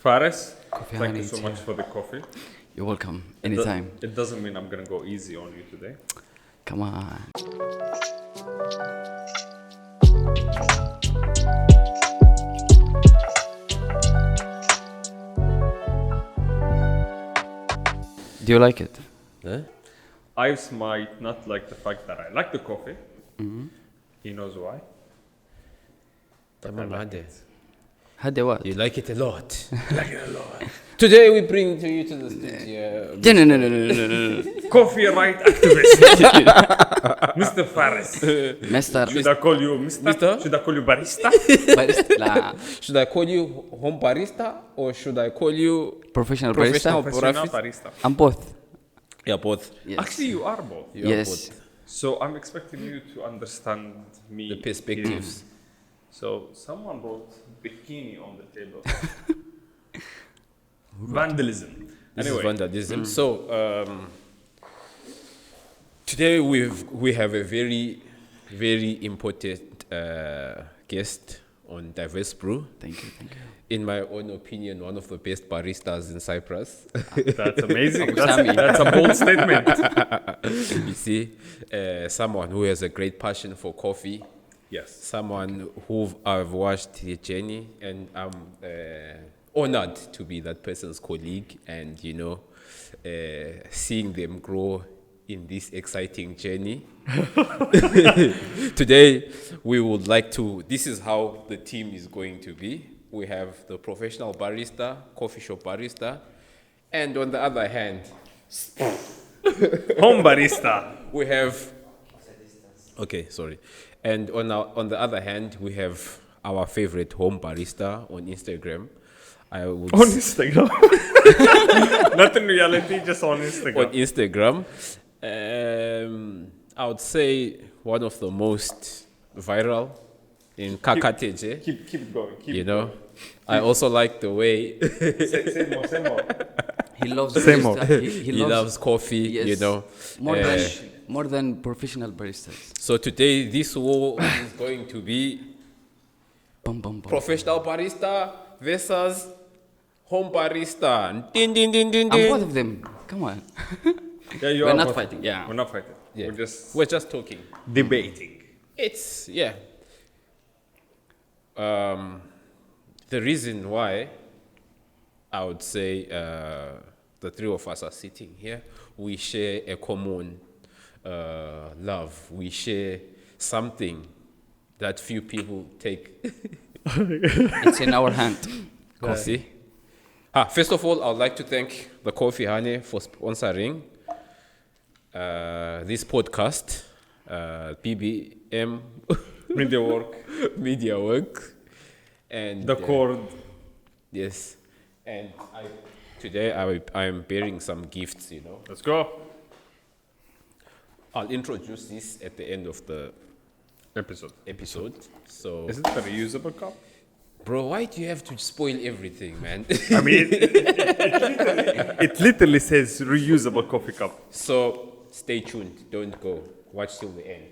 Faris, Coffee thank you honey, so much for the coffee. You're welcome. Anytime. It doesn't mean I'm gonna go easy on you today. Come on. Do you like it? Huh? Ives might not like the fact that I like the coffee. Mm-hmm. He knows why. Tamam hadi. Had the what? You like it a lot. Like it a lot. Today we bring to you to the studio. No. Coffee right activist. Mr. Faris. Mister. Should I call you Mr.? Should I call you barista? La Should I call you home barista or should I call you professional Professional. barista. Professional barista. I'm both. Yeah, both. Yes. Actually, you are both. You are Yes. both. So I'm expecting you to understand me. The perspectives. So someone wrote bikini on the table. Vandalism. This Anyway, is vandalism. So today we have a very important guest on Diverse Brew. Thank you. In my own opinion, one of the best baristas in Cyprus. that's amazing. Sammy. That's a bold statement. You see, someone who has a great passion for coffee. Yes. Someone who I've watched his journey, and I'm honored to be that person's colleague, and seeing them grow in this exciting journey. Today, we would like to. This is how the team is going to be. We have the professional barista, coffee shop barista, and on the other hand, Home barista. we have. Okay, sorry. And on the other hand, we have our favorite home barista on Instagram. I would On Instagram. Not in reality, just on Instagram. on Instagram. I would say one of the most viral in Kakateje. Keep it going. I also like the way Say more. He loves Same barista. he loves coffee. Yes. More than professional baristas. So today, this war is going to be Bum. professional barista versus home barista. Din, din, din, din, I'm din. both of them. Come on. Yeah, you We're are not both. fighting. Yeah. We're not fighting. Yeah. We're We're just talking. debating. It's the reason why I would say the three of us are sitting here, we share a common love. We share something that few people take. It's in our hand. Coffee. First of all, I would like to thank the Coffee Honey for sponsoring this podcast, PBM Media Work, and The cord. Yes, and today I am bearing some gifts. Let's go. I'll introduce this at the end of the episode. So, Is it a reusable cup? bro, why do you have to spoil everything, man? I mean, it literally says reusable coffee cup. So stay tuned. Don't go. Watch till the end.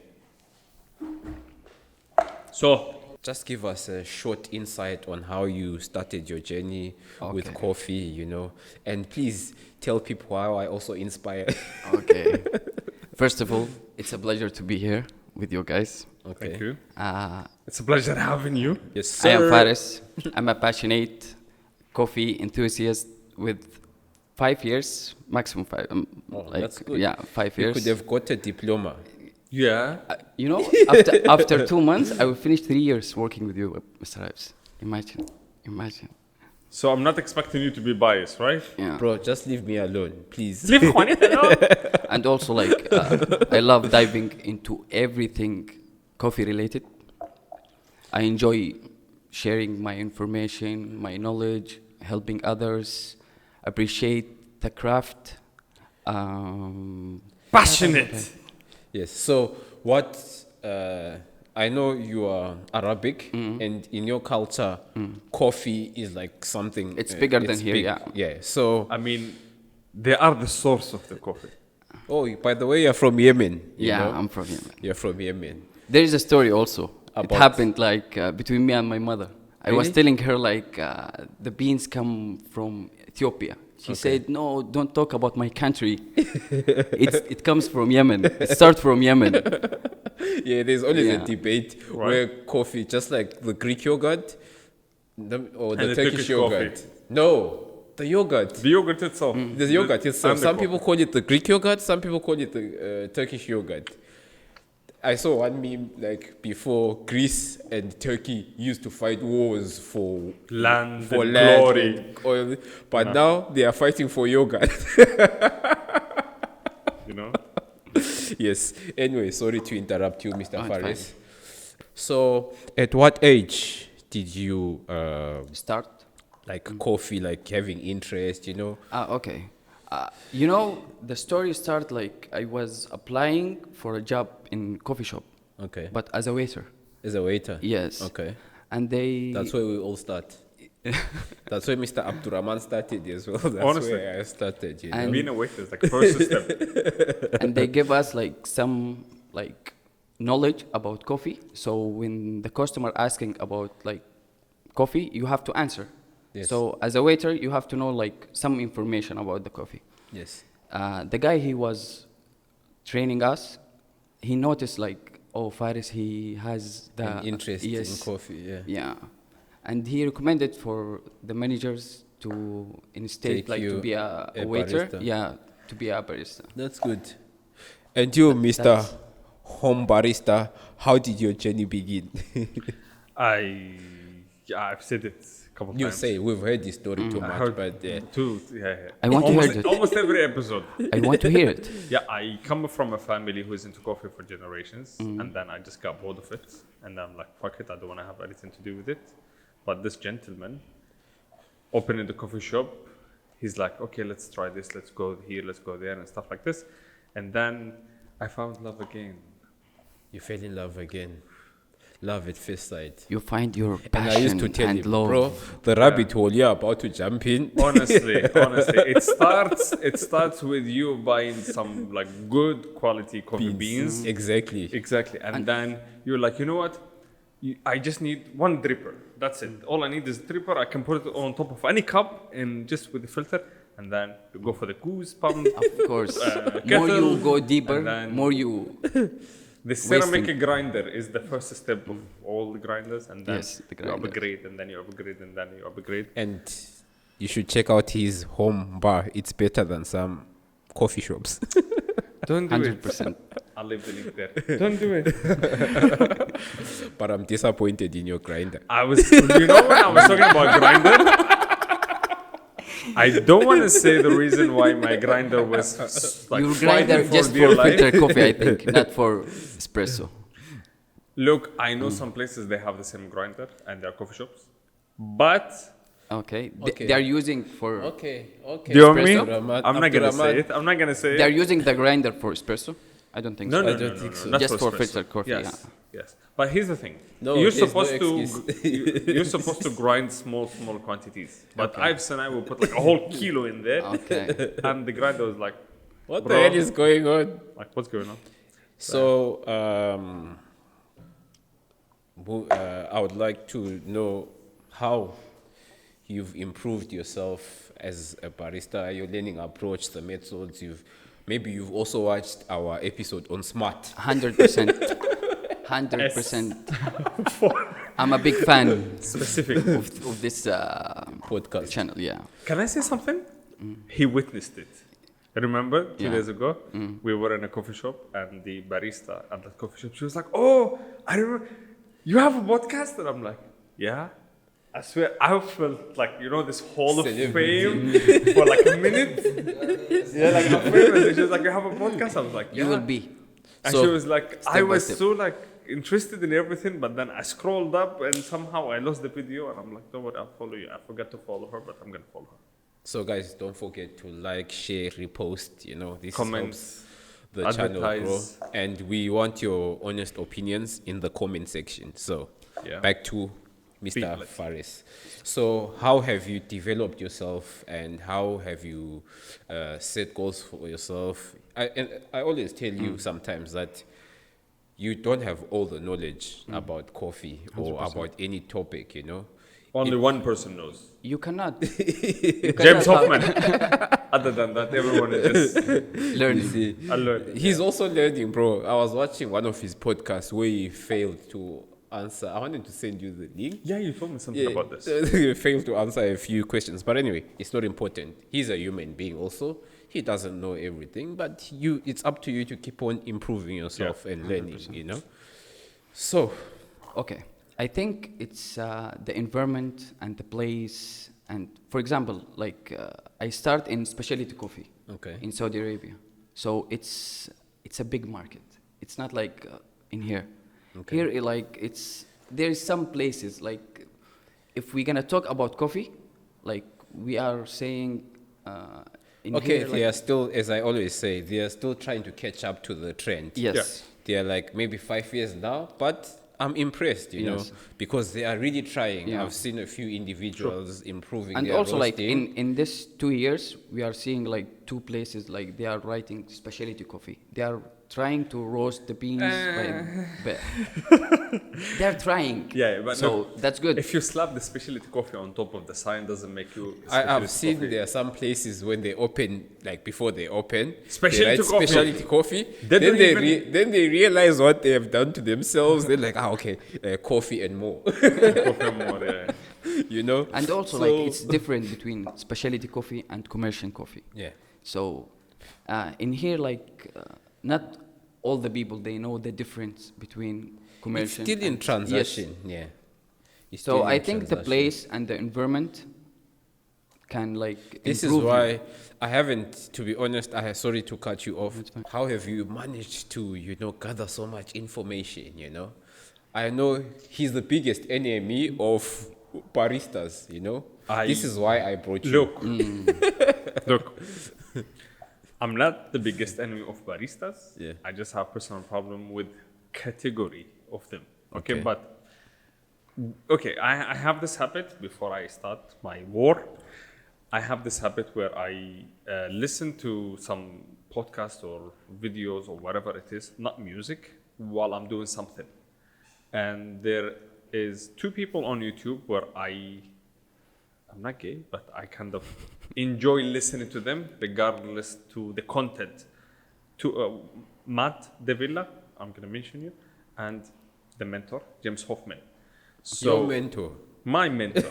So, Just give us a short insight on how you started your journey with Okay. coffee, and please tell people how I also inspire. Okay. First of all, it's a pleasure to be here with you guys. Okay. thank you. Uh, It's a pleasure having you. Yes, sir. I am Faris. I'm a passionate coffee enthusiast with 5 years, maximum 5. That's good. Yeah, 5 You years. could have got a diploma. Yeah. After 2 months, I will finish 3 years working with you, Mr. Ives. Imagine. So I'm not expecting you to be biased, right? Yeah. Bro, just leave me alone, please. Leave Juanita alone. And also, I love diving into everything coffee related. I enjoy sharing my information, my knowledge, helping others, appreciate the craft. Passionate. Yes. So what? I know you are Arabic, and in your culture, coffee is like something. It's bigger than here, big. yeah. Yeah. So, I mean, they are the source of the coffee. oh, by the way, you're from Yemen. you Yeah, know? I'm from Yemen. You're from Yemen. There is a story also. It About- happened between me and my mother. I was Really? telling her like the beans come from Ethiopia. She said, "No, don't talk about my country. It comes from Yemen. It starts from Yemen." Yeah, there's always a Yeah. debate Right. where coffee, just like the Greek yogurt or the the Turkish Turkish yogurt. coffee. No, the yogurt. The yogurt itself. The yogurt itself. and the Some coffee. people call it the Greek yogurt, some people call it the Turkish yogurt. I saw one meme like before Greece and Turkey used to fight wars for Land and land glory. and oil, but now they are fighting for yogurt. You know? Yes. Anyway, sorry to interrupt you, Mr. Oh, it's Faris. So, at what age did you Start. like coffee, like having interest? You know? Okay. You know, the story started like I was applying for a job in coffee shop, Okay. but as a waiter. As a waiter. Yes. Okay. And they. That's where we all start. That's where Mr. Abdulrahman started as well. That's Honestly. where I started. You know? And- Being a waiter is like first step. and they give us like some like knowledge about coffee. So when the customer asking about like coffee, you have to answer. Yes. So as a waiter, you have to know like some information about the coffee. Yes. The guy he was training us, he noticed like, oh, Faris, he has the An interest in yes, coffee. Yeah. yeah, and he recommended for the managers to instead Take like you to be a a waiter, barista. yeah, to be a barista. That's good. And you, Mr. that's- Home Barista, how did your journey begin? I've said it a couple You times. say we've heard this story too I much, heard but yeah. yeah. I want to almost, hear it. almost every episode. I want to hear it. Yeah, I come from a family who's into coffee for generations, Mm. and then I just got bored of it, and I'm like, fuck it, I don't want to have anything to do with it. But this gentleman opening the coffee shop, he's like, okay, let's try this, let's go here, let's go there, and stuff like this. And then I found love again. You fell in love again. Love at first sight. You find your And I used passion to tell and him, love. bro, the rabbit hole you're about to jump in. Honestly, it starts with you buying some like good quality coffee beans. Exactly. Exactly. And then you're like, you know what? I just need one dripper. That's it. All I need is a dripper. I can put it on top of any cup and just with the filter. And then you go for the goose pump. Of course, more kettle, you go deeper, and then- more you. The ceramic Wasting. grinder is the first step of all the grinders. And then Yes, the you grinder. upgrade, and then you upgrade, and then you upgrade. And you should check out his home bar. It's better than some coffee shops. Don't do 100%. I'll leave the link there. Don't do it. But I'm disappointed in your grinder. You know when I was talking about grinder? I don't want to say the reason why my grinder was like Your fighting grinder for just dear for life. filter coffee, I think, not for espresso. Look, I know some places they have the same grinder and they're coffee shops, but Okay. Okay. They are using for. Okay. do you know what I mean? Abdulrahman- I'm not gonna say Abdulrahman. it. I'm not gonna say They are it. using the grinder for espresso. I don't think No, so. no, I no, don't no, think no, so. not Just for espresso. filtered coffee, Yes, yes. But here's the thing. No, you're there's no supposed to excuse. you're supposed to grind small quantities. But Ives and I will put like a whole kilo in there, Okay. and the grinder was like, What Bro. the hell is going on? like what's going on? So, I would like to know how you've improved yourself as a barista, your learning approach, the methods. Maybe you've also watched our episode on smart. 100%. 100%. I'm a big fan Specific. of this Podcast. channel, yeah. Can I say something? He witnessed it. Remember 2 Yeah. days ago, we were in a coffee shop, and the barista at that coffee shop, she was like, "Oh, I remember. You have a podcast?" And I'm like, "Yeah." I swear, I felt like this Hall of Fame for like a minute. Yeah, like I'm famous. And she was like, "You have a podcast?" I was like, "Yeah." You will be. And So, she was like, step I by was step. so like interested in everything, but then I scrolled up and somehow I lost the video, and I'm like, "Don't worry, I'll follow you." I forgot to follow her, but I'm gonna follow her. So, guys, don't forget to like, share, repost. This Comments, helps the channel grow. advertise. And we want your honest opinions in the comment section. So, Yeah. back to Mr. Speak. Faris. So, how have you developed yourself, and how have you set goals for yourself? I always tell you sometimes that you don't have all the knowledge about coffee or about any topic, Only one person knows. You cannot. James Hoffman. Other than that, everyone is just learning. See, alert. he's also learning, bro. I was watching one of his podcasts where he failed to answer. I wanted to send you the link. Yeah, you told me something about this. He failed to answer a few questions. But anyway, it's not important. He's a human being also. He doesn't know everything, but it's up to you to keep on improving yourself and learning, 100%. you know? So, Okay, I think it's the environment and the place. And for example, like I start in specialty coffee okay. in Saudi Arabia, so it's a big market. It's not like in here. Okay. Here, there's some places like if we're gonna talk about coffee, like we are saying. In Okay, here, they are still, as I always say, they are still trying to catch up to the trend. Yes. They are like maybe 5 years now, but I'm impressed, you know, Yes. because they are really trying. Yeah. I've seen a few individuals improving And their also like roasting. in this 2 years we are seeing like two places like they are writing specialty coffee. They are trying to roast the beans they're trying. Yeah, but so look, that's good. if you slap the specialty coffee on top of the sign, doesn't make you. I've specialty seen coffee. there are some places when they open, like before they open, Specialty they write coffee. specialty coffee. They Then don't they even- then they realize what they have done to themselves. They're like, okay, coffee and more, Coffee more, yeah. you know. And also So- like it's different between specialty coffee and commercial coffee. Yeah. So in here like not all the people they know the difference between It's commercial still in and- transaction, yeah. It's So still I in think the transaction. place and the environment can like This is improve you. why I haven't, to be honest, sorry to cut you off. That's fine. How have you managed to, gather so much information, I know he's the biggest enemy of baristas, This is why I brought you. Look, look. I'm not the biggest enemy of baristas. Yeah. I just have personal problem with category of them. Okay, Okay. but okay, I have this habit before I start my war. I have this habit where I listen to some podcast or videos or whatever it is, not music, while I'm doing something. And there is two people on YouTube where I'm not gay, but I kind of enjoy listening to them regardless to the content. To Matt Devilla, I'm gonna mention you, and the mentor, James Hoffman. Your mentor. My mentor,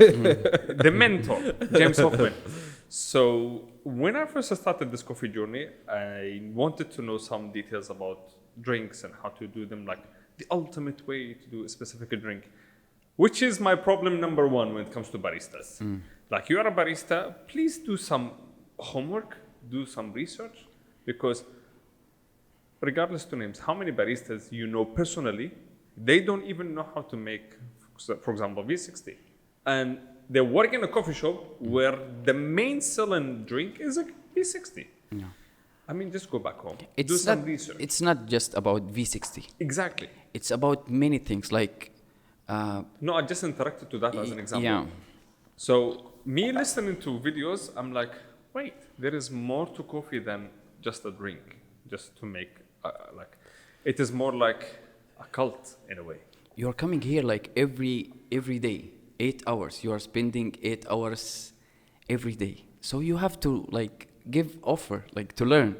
the mentor, James Hoffman. So when I first started this coffee journey, I wanted to know some details about drinks and how to do them, like the ultimate way to do a specific drink, which is my problem number one when it comes to baristas. Like you are a barista, please do some homework, do some research, because regardless to names, how many baristas you know personally, they don't even know how to make, for example, V60. And they work in a coffee shop where the main selling drink is a V60. Yeah. I mean, just go back home, do It's some not, research. it's not just about V60. Exactly. It's about many things like No, I just interacted to that as an example. yeah. So me listening to videos, I'm like, wait, there is more to coffee than just a drink, just to make like, it is more like a cult in a way. You're coming here like every day, 8 hours. You are spending 8 hours every day. So you have to like give offer, like to learn.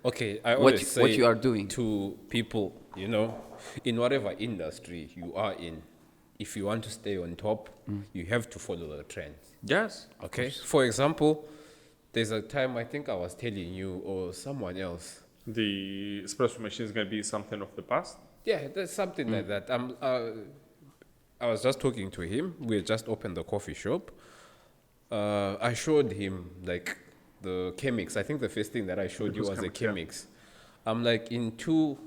Okay, I What- always say what you are doing. to people, in whatever industry you are in, if you want to stay on top, you have to follow the trend. Yes. Okay. For example, there's a time I think I was telling you or someone else. The espresso machine is going to be something of the past. Yeah, there's something like that. I was just talking to him. We had just opened the coffee shop. I showed him like the chemics. I think the first thing that I showed you was was the chemics, yeah. chemics. I'm like, in 2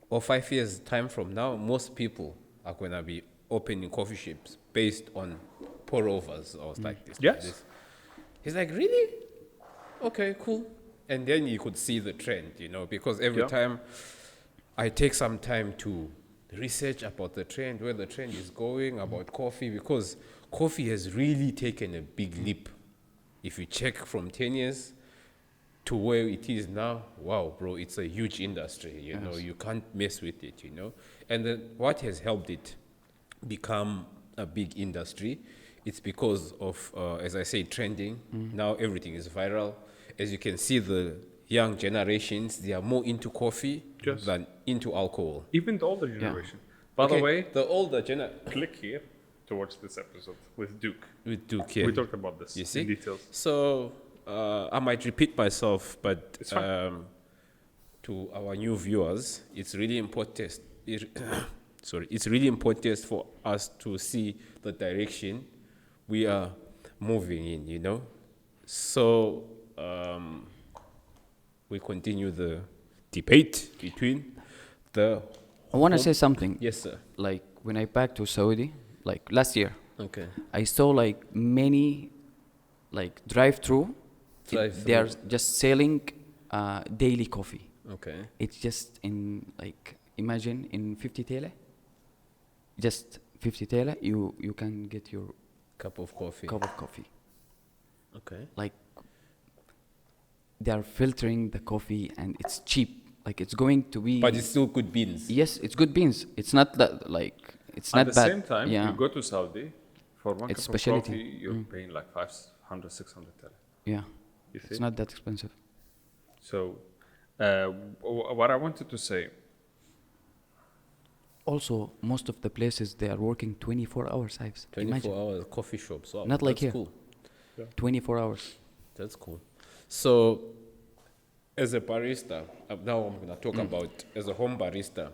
or 5 years time from now, most people are going to be opening coffee shops based on pour overs or like this. Yes. Like this. He's like, really? Okay, cool. And then you could see the trend, because every Yeah. time I take some time to research about the trend, where the trend is going, about coffee, because coffee has really taken a big leap. If you check from 10 years to where it is now, wow, bro, it's a huge industry, you can't mess with it, And then what has helped it become a big industry it's because of, as I say, trending. Now everything is viral. As you can see, the young generations, they are more into coffee Yes. than into alcohol. Even the older generation. By the Okay, way, the older generation. click here to watch this episode with Duke. With Duke, yeah. We talked about this You see? in details. So I might repeat myself, but It's fine. to our new viewers, it's really important. It's really important for us to see the direction we are moving in. You know, so we continue the debate between the. I want to say something. Yes, sir. Like when I back to Saudi, like last year, Okay. I saw like many, like drive-through. Drive-through. They are just selling daily coffee. Okay. It's just in like imagine in 50 tele. Just 50 tele, you can get your Cup of coffee. cup of coffee. Okay. Like they are filtering the coffee and it's cheap. Like it's going to be. But it's still good beans. Yes, it's good beans. It's not that like it's At not the bad. same time, yeah, you go to Saudi, for one It's cup of specialty. coffee, you're paying like 500, 600 tele. yeah. You see? It's not that expensive. So, what I wanted to say, Also, most of the places they are working 24 hours. Ives. 24 Imagine hour coffee shops. Wow, Not like that's here. Cool. 24 hours. That's cool. So, as a barista, now I'm going to talk about as a home barista.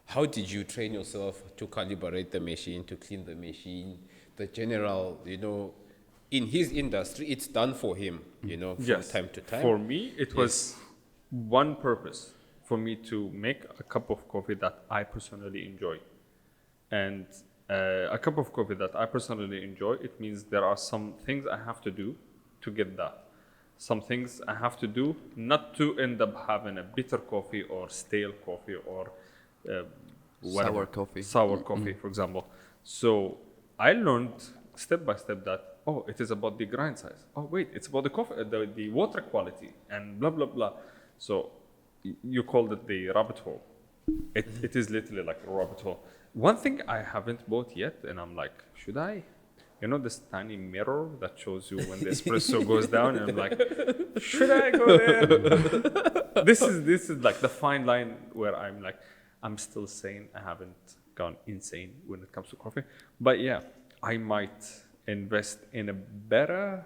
How did you train yourself to calibrate the machine, to clean the machine, the general, you know, in his industry, it's done for him, you know, from time to time. For me, it was one purpose for me to make a cup of coffee that I personally enjoy. And a cup of coffee that I personally enjoy, it means there are some things I have to do to get that. Some things I have to do not to end up having a bitter coffee or stale coffee or whatever. Sour coffee. Sour coffee, for example. So I learned step by step that, oh, it is about the grind size. Oh, wait, it's about the coffee, the water quality, and blah, blah, blah. So you called it the rabbit hole. It is literally like a rabbit hole. One thing I haven't bought yet, and I'm like, should I? You know this tiny mirror that shows you when the espresso goes down, and I'm like, should I go there? This is like the fine line where I'm like, I'm still sane. I haven't gone insane when it comes to coffee. But yeah, I might invest in a better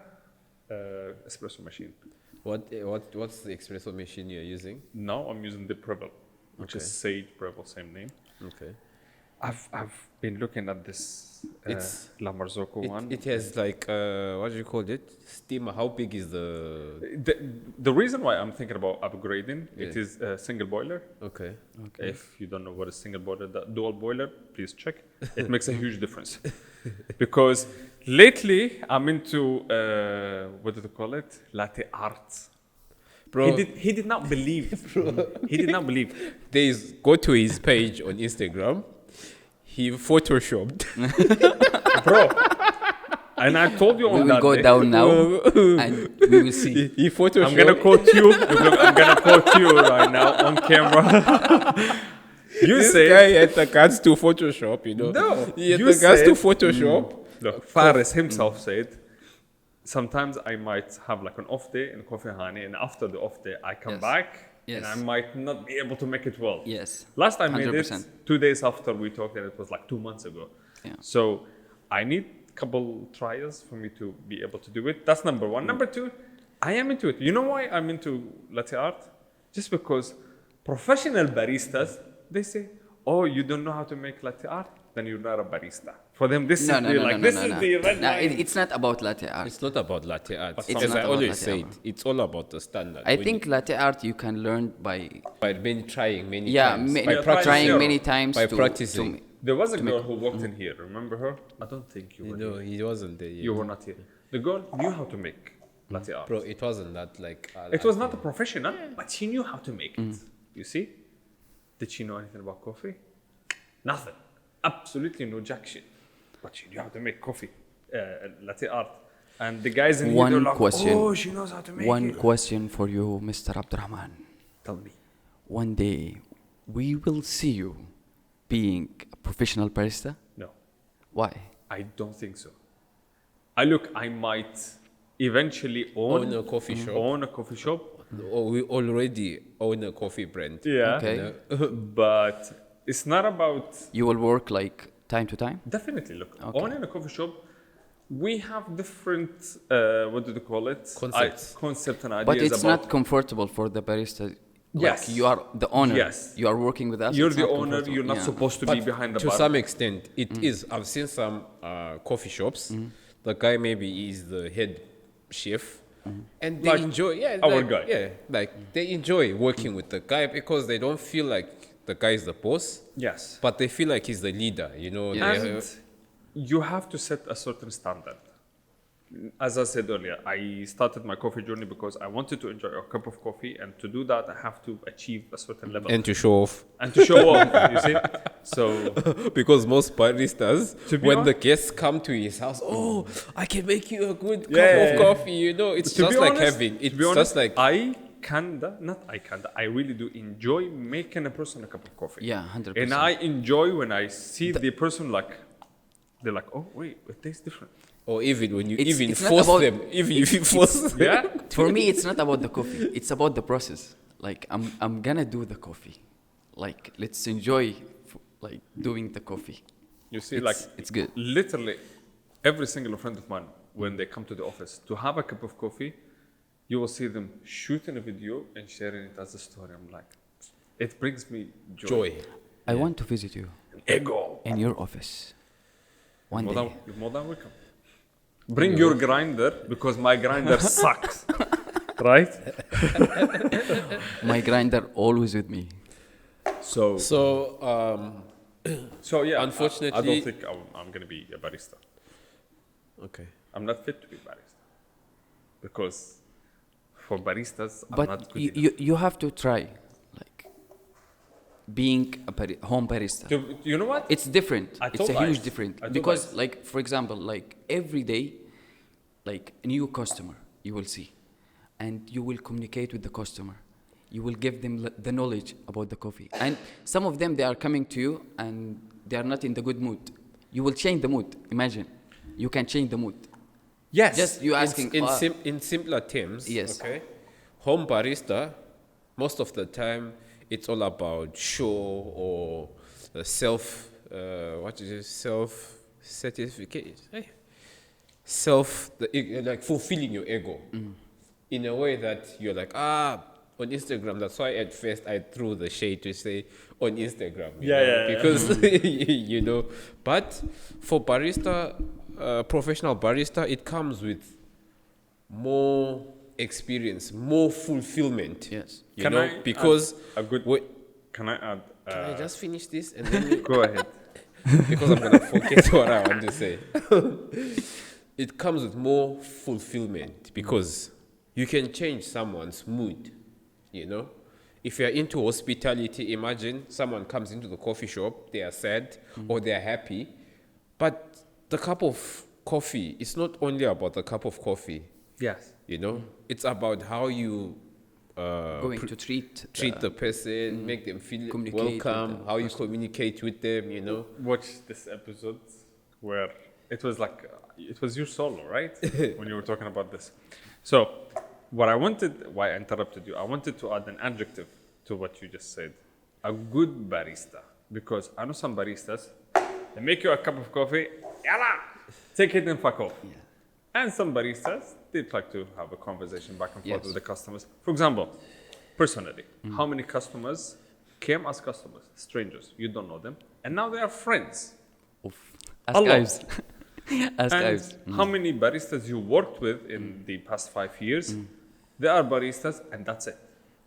espresso machine. What's the espresso machine you're using? Now I'm using the Preble, which is Sage Preble, same name. Okay. I've been looking at this It's- La Marzocco one. It has like, what do you call it? Steamer. How big is The reason why I'm thinking about upgrading, it Yeah. is a single boiler. Okay. If you don't know what is single boiler, the dual boiler, please check. It makes a huge difference. Because lately I'm into, what do they call it? Latte art. Bro, He did not believe. He did not believe. go to his page on Instagram. He photoshopped. Bro. And I told you We on will that go day, down now and we will see. He photoshopped. I'm gonna quote you. I'm gonna quote you right now on camera. You This say, guy had the guts to Photoshop, you know. No, He had you the guts to said- Photoshop. look, Faris himself said, sometimes I might have like an off day in Coffee Honey, and after the off day, I come Yes. back Yes. and I might not be able to make it well. Yes. Last I made 100%. it 2 days after we talked, and it was like 2 months ago. Yeah. So I need a couple trials for me to be able to do it. That's number one. Number two, I am into it. You know why I'm into latte art? Just because professional baristas, they say, oh, you don't know how to make latte art? Then you're not a barista. For them, this is the red No, line. it's not about latte art. It's not about latte art. It's As not I about always latte said, art. it's all about the standard. I When think latte art you can learn by trying many yeah, times. By trying practicing. many times By to practicing. There was a girl who walked in here. Remember her? I don't think you were No, here. he wasn't there. You were not here. The girl knew how to make latte art. Bro, it wasn't that like. It was not a professional, but she knew how to make it. You see? Did she know anything about coffee? Nothing. Absolutely no jack shit. But she knew how to make coffee, latte art. And the guys in here, One they're like, question. oh, she knows how to make one it. question for you, Mr. Abdulrahman. Tell me. One day we will see you being a professional barista. No, Why? I don't think so. I might eventually Own a coffee shop. Own a coffee shop. Or we already own a coffee brand. Yeah. Okay. But it's not about You will work like time to time? definitely look Okay. owning a coffee shop. We have different what do they call it? Concepts. Concepts and ideas But it's about. not comfortable for the barista. Yes. Like you are the owner. Yes. You are working with us. You're it's the not owner. comfortable. You're not Yeah. supposed to be But behind the to bar. some extent, it is. I've seen some coffee shops. The guy maybe is the head chef, and they Like enjoy. Yeah, our like, guy. Yeah, like they enjoy working with the guy because they don't feel like the guy is the boss, Yes. but they feel like he's the leader. You know. Yeah. They- And you have to set a certain standard. As I said earlier, I started my coffee journey because I wanted to enjoy a cup of coffee, and to do that, I have to achieve a certain level and to show off. and to show off. You see, so Because most baristas, To be when the honest- guests come to his house, oh, I can make you a good cup Yeah, of yeah. coffee. You know, it's to just be like honest, having. to It's be honest, just like I really do enjoy making a person a cup of coffee. Yeah, 100%. And I enjoy when I see the person like, they're like, oh wait, it tastes different. or even when you It's- even it's not force about- them, even if you force them. Yeah. For me, it's not about the coffee. It's about the process. Like I'm gonna do the coffee. Like let's enjoy like doing the coffee. You see, It's good. Literally, every single friend of mine, when they come to the office to have a cup of coffee, you will see them shooting a video and sharing it as a story. I'm like, it brings me joy. I want to visit you Ego. in your office one More day. than, you're more than welcome. Bring your grinder because my grinder sucks. Right? My grinder always with me. So yeah, Unfortunately- I don't think I'm going to be a barista. Okay. I'm not fit to be a barista. Because for baristas, I'm But not good you have to try like being a home barista. You know what? It's different. I It's told a huge Ives. different I told because Ives. like for example like every day like a new customer you will see and you will communicate with the customer. You will give them the knowledge about the coffee. And some of them they are coming to you and they are not in the good mood. You will change the mood. Imagine. You can change the mood. Yes. Just you asking In simpler terms, Yes. okay, home barista, most of the time, it's all about show or self-certificate, like fulfilling your ego in a way that you're like, on Instagram. That's why at first I threw the shade to say on Instagram. You Yeah, know, yeah, yeah. because, you know, but for barista, professional barista, it comes with more experience, more fulfillment. Yes. You Can know, I because add a good? wait, Can I add? can I just finish this and then Go ahead. because I'm gonna forget what I want to say. It comes with more fulfillment because you can change someone's mood. You know, if you're into hospitality, imagine someone comes into the coffee shop, they are sad or they are happy, but the cup of coffee is not only about the cup of coffee. Yes. You know, it's about how you going to treat the person, make them feel communicate with welcome, the how you communicate with them, you know. Watch this episode where it was like it was your solo, right? When you were talking about this. So, why I interrupted you, I wanted to add an adjective to what you just said. A good barista. Because I know some baristas, they make you a cup of coffee, yalla, take it and fuck off. Yeah. And some baristas, they like to have a conversation back and forth Yes. with the customers. For example, personally, how many customers came as customers, strangers, you don't know them, and now they are friends. Oof. Ask Allah. Ives. Ask And Ives. how many baristas you worked with in the past 5 years, they are baristas and that's it.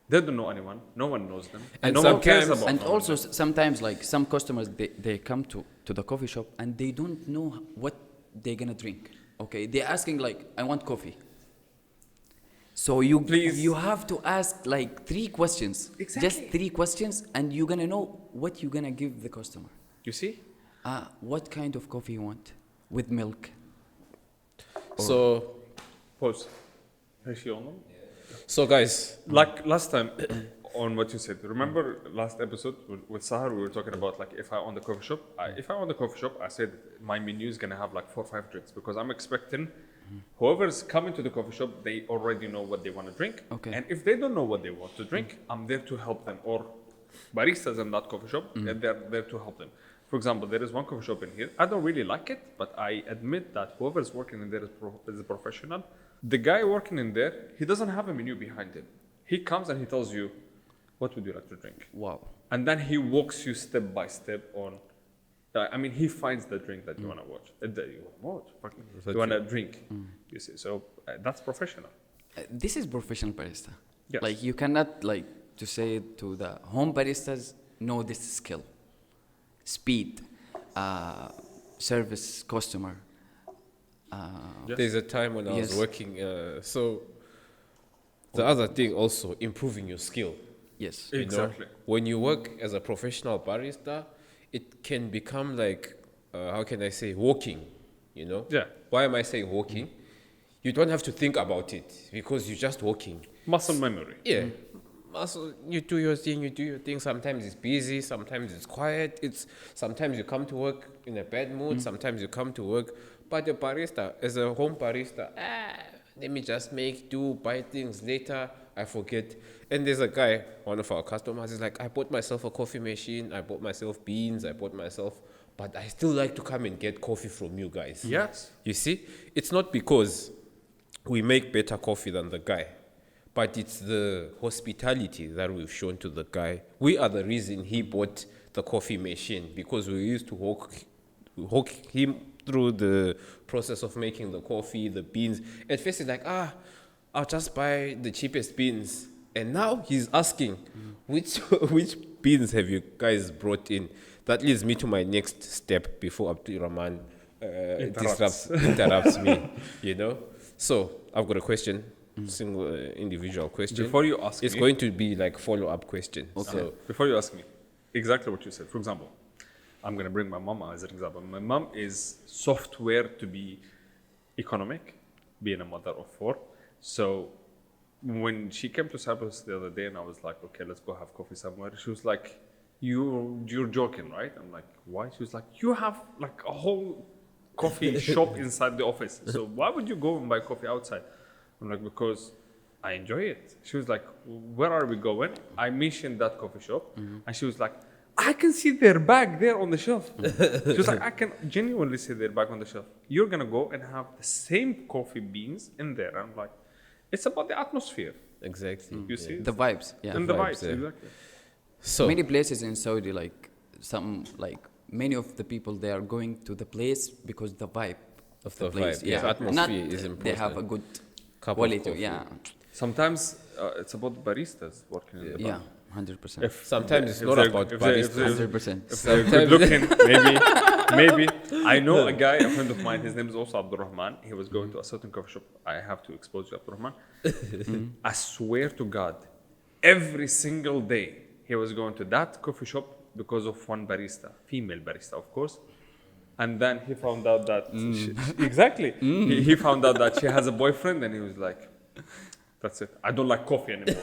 They don't know anyone, no one knows them, And no one cares sometimes- about And them. also sometimes like some customers they come to the coffee shop and they don't know what they're gonna drink. Okay, they're asking like, I want coffee. So Please. you have to ask like 3 questions. Exactly. Just 3 questions and you're gonna know what you're gonna give the customer. You see? What kind of coffee you want? With milk. So, Pause. Actually, on them. so guys, Like last time, on what you said. Remember last episode with Sahar, we were talking about like if I own the coffee shop. If I own the coffee shop, I said my menu is gonna have like 4 or 5 drinks because I'm expecting whoever's coming to the coffee shop, they already know what they want to drink. Okay. And if they don't know what they want to drink, I'm there to help them. Or baristas in that coffee shop, and they're there to help them. For example, there is one coffee shop in here. I don't really like it, but I admit that whoever's working in there is a professional. The guy working in there, he doesn't have a menu behind him. He comes and he tells you, what would you like to drink? Wow. And then he walks you step by step on. I mean, he finds the drink that you want to watch. You want to drink. You see, so that's professional. This is professional barista. Yes. Like you cannot like to say it to the home baristas, know this skill, speed, service, customer. Yes. There's a time when I was Yes. working. So the other thing also improving your skill. Yes. You know? Exactly. When you work as a professional barista, it can become like how can I say walking. You know. Yeah. Why am I saying walking? You don't have to think about it because you're just walking. Muscle memory. Yeah. Also, you do your thing. Sometimes it's busy, sometimes it's quiet. Sometimes you come to work in a bad mood, sometimes you come to work. But a barista, as a home barista, let me just buy things later, I forget. And there's a guy, one of our customers, is like, I bought myself a coffee machine, I bought myself beans, but I still like to come and get coffee from you guys. Yes. You see, it's not because we make better coffee than the guy, but it's the hospitality that we've shown to the guy. We are the reason he bought the coffee machine because we used to hook him through the process of making the coffee, the beans. At first he's like, I'll just buy the cheapest beans. And now he's asking, which beans have you guys brought in? That leads me to my next step before Abdulrahman interrupts me, you know? So I've got a question, single individual question. Before you ask it's me, going to be like follow-up question. Okay. So before you ask me, exactly what you said. For example, I'm going to bring my mom as an example. My mom is software to be economic, being a mother of 4. So when she came to Cyprus the other day and I was like, okay, let's go have coffee somewhere. She was like, you're joking, right? I'm like, why? She was like, you have like a whole coffee shop inside the office. So why would you go and buy coffee outside? I'm like, because I enjoy it. She was like, where are we going? I mentioned that coffee shop. And she was like, I can see their bag there on the shelf. She was like, I can genuinely see their bag on the shelf. You're going to go and have the same coffee beans in there. I'm like, it's about the atmosphere. exactly. You see? The vibes. Yeah. And the vibes, vibes, yeah. exactly. So Many places in Saudi, many of the people, they are going to the place because the vibe of the The place. vibe, yeah. Atmosphere Not is they have a important. good Cup of quality. coffee. Yeah. Sometimes it's about baristas working in the bar. Yeah. 100%. sometimes it's if not they're- about if they're- if baristas. they're- 100%. If they're good looking, maybe. I know a guy, a friend of mine, his name is also Abdulrahman. He was going to a certain coffee shop. I have to expose you, Abdulrahman. I swear to God, every single day he was going to that coffee shop because of one barista, female barista, of course. And then he found out that exactly. He found out that she has a boyfriend, and he was like, "That's it. I don't like coffee anymore."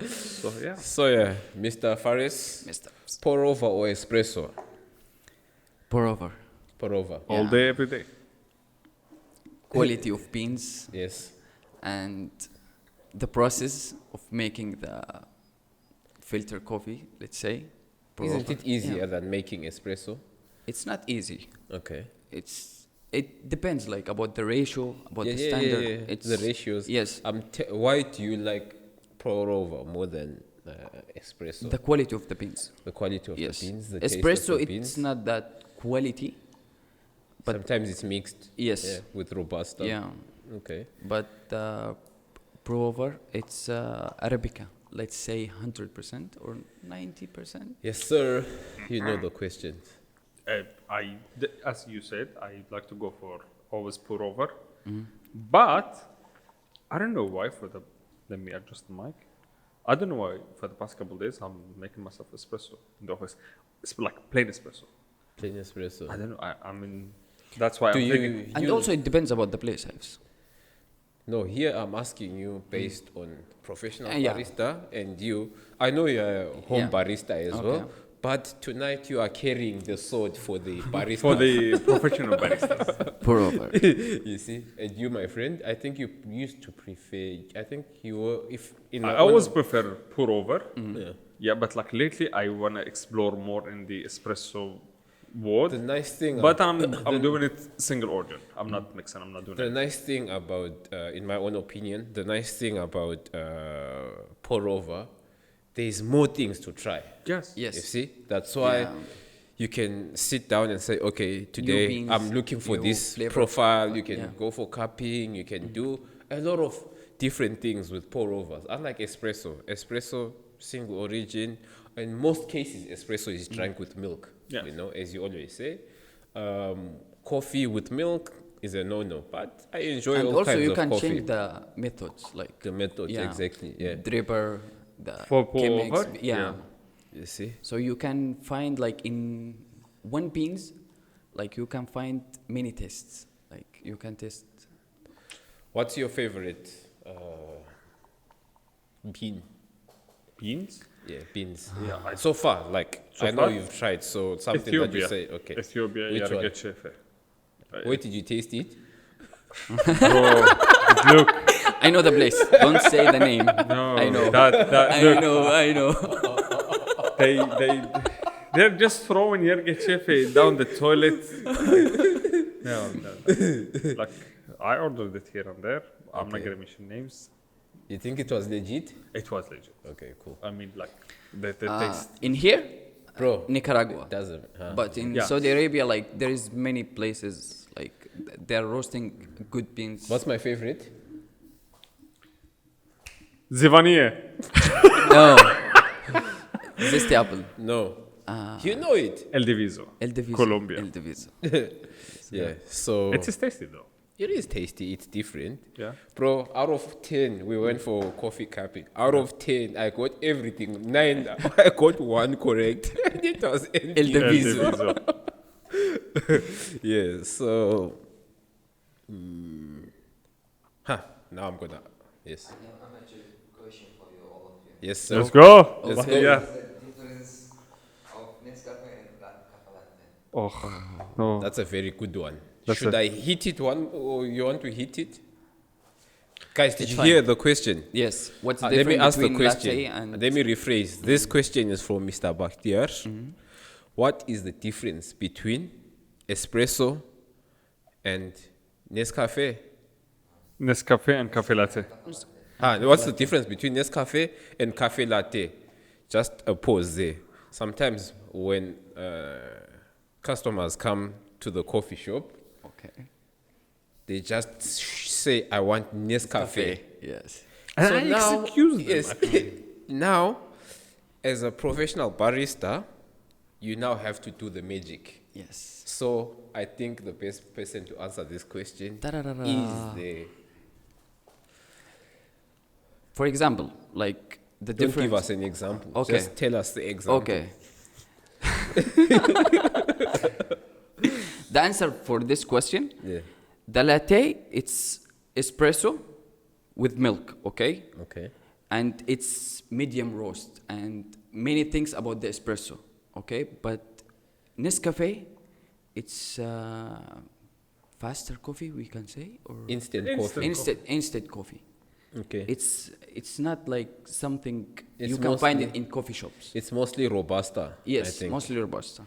So yeah. So yeah, Mr. Faris, Mr. pour over or espresso? Pour over. Pour over. All Yeah. day, every day. Quality of beans Yes. and the process of making the filter coffee, let's say. Pour Isn't over. it easier Yeah. than making espresso? It's not easy. Okay. It depends like about the ratio, about the standard. It's the ratios. Yes. Why do you like pour over more than espresso? The quality of the beans. The quality of Yes. the beans. The taste of Espresso, the it's beans. not that quality. but- Sometimes it's mixed. Yes. Yeah, with robusta. Yeah. Okay. But pour over, it's Arabica. Let's say 100% or 90%. Yes, sir. You know the questions. As you said, I like to go for always pour over. But I don't know why let me adjust the mic. I don't know why for the past couple of days I'm making myself espresso in the office. It's like plain espresso. Plain espresso. I don't know. I mean, that's why Do I'm you, thinking. And also it depends about the place, Ives. No, here I'm asking you based on professional Yeah. barista and you. I know you're a home Yeah. barista as Okay. well, but tonight you are carrying the sword for the barista. For the professional baristas. Pour over. You see, and you, my friend, I think you used to prefer. I think you were I always prefer pour over. Yeah. Yeah, but like lately, I want to explore more in the espresso world. The nice thing, But I'm doing it single origin. I'm not mixing. I'm not doing the it. nice thing about, in my own opinion, the nice thing about pour over, there's more things to try. Yes. Yes. You see, that's why Yeah. you can sit down and say, okay, today beans, I'm looking for new this flavor. profile. You can Yeah. go for cupping. You can do a lot of different things with pour overs. Unlike espresso single origin. In most cases, espresso is drank with milk. Yeah. You know, as you always say. Coffee with milk is a no-no, but I enjoy And all also kinds you of can coffee. change the methods, like The methods, exactly, yeah. dripper, the For pour chemex, over? yeah. You see? So you can find like in one beans, like you can find many tests. Like you can test. What's your favorite bean? Beans? Yeah, beans. Yeah. So far, like, So I know far? you've tried, so something that Ethiopia. you say, okay. Ethiopia. Which one? Yargechefe. Where did you taste it? Bro, look. I know the place. Don't say the name. No. I know. That, I look, know. I know. they're just throwing Yargechefe down the toilet. No. Like, I ordered it here and there. I'm not Okay. going to mention names. You think it was legit? It was legit. Okay, cool. I mean, like, the taste. In here, Bro, Nicaragua. doesn't. But in Yeah. Saudi Arabia, like there is many places like they're roasting good beans. What's my favorite? Zivanie. No. Zesty apple. No. You know it. El Diviso. El Diviso. Colombia. El Diviso. Yeah, so It is tasty, though. it is tasty. It's different. Yeah. Bro, out of 10, we went for coffee cupping. Out of 10, I got everything. 9, I got 1 correct. It was El empty. El Diviso. Diviso. Yeah, so. Now I'm gonna. Yes. I'm actually question for you, all of you. Yes, sir. Let's go. Let's go. Yeah. What's the difference of Nescafe and Cafe Latte? Oh, no. That's a very good one. That's Should a- I hit it one or you want to hit it? Guys, did It's you fine. hear the question? Yes. What's the Let me difference ask the between question. latte and Let me rephrase. This question is from Mr. Bakhtiar. What is the difference between espresso and Nescafe? Nescafe and Cafe Latte. What's the difference between Nescafe and Cafe Latte? Just a pause there. Sometimes when customers come to the coffee shop, Okay. they just say, I want Nescafe. Yes. And I excuse them, Yes. Now, as a professional barista, you now have to do the magic. Yes. So I think the best person to answer this question Da-da-da-da. is the. For example, like the Don't difference. give us an example. Okay. Just tell us the example. Okay. The answer for this question, Yeah. the latte, it's espresso with milk, okay? Okay. And it's medium roast and many things about the espresso, okay? But Nescafe, it's faster coffee, we can say, or Instant Instant. coffee. instant coffee. Okay. It's not like something It's you can find it mostly- in coffee shops. It's mostly Robusta. I Yes, think. mostly robusta.